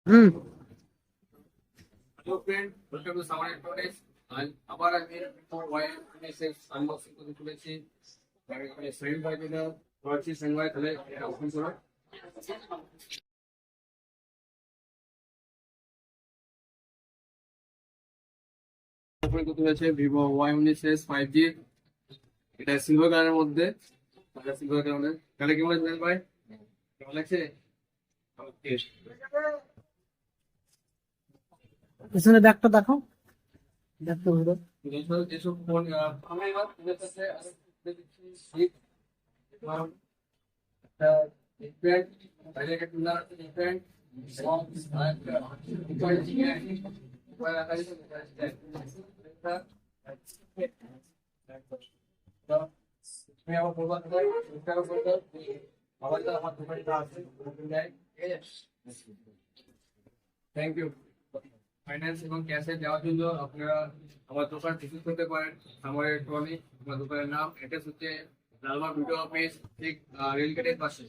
Hmm. Hello friend, welcome to summer electronics. আবার আমি Y unboxing করে তুলেছি। আমি সেভেন বাই যেটা রয়েছে সেভেন বাই, তাহলে এটা ওপেন করো। ওপেন করতে হয়েছে ভিভো Y19s 5G। এটা সিলভার কালারের মধ্যে, সিলভার কালারের তাহলে কেমন লাগছে ভাই? কেমন লাগছে? ওকে। পিছনে ব্যাগটা দেখো, দেখতে হলো। যেসব ফোন আমি এবার তোমাদের কাছে আরো দেখছি। একটা ডিফারেন্ট, বাইরে একটা কুলার আছে ডিফারেন্ট, এবং উপরে উপরে রাখা আছে তুমি আমার বলবা কোথায় বলতে আবার তো আমার দোকানটা আছে থ্যাংক ইউ। ফাইন্যান্স এবং ক্যাশে দেওয়ার জন্য আপনারা আমার দোকান ভিজিট করতে পারেন। আমার ইলেকট্রনিক, আমার দোকানের নাম, অ্যাড্রেস হচ্ছে লালবাগ ভিডিও অফিস, ঠিক রেলগেটের পাশে।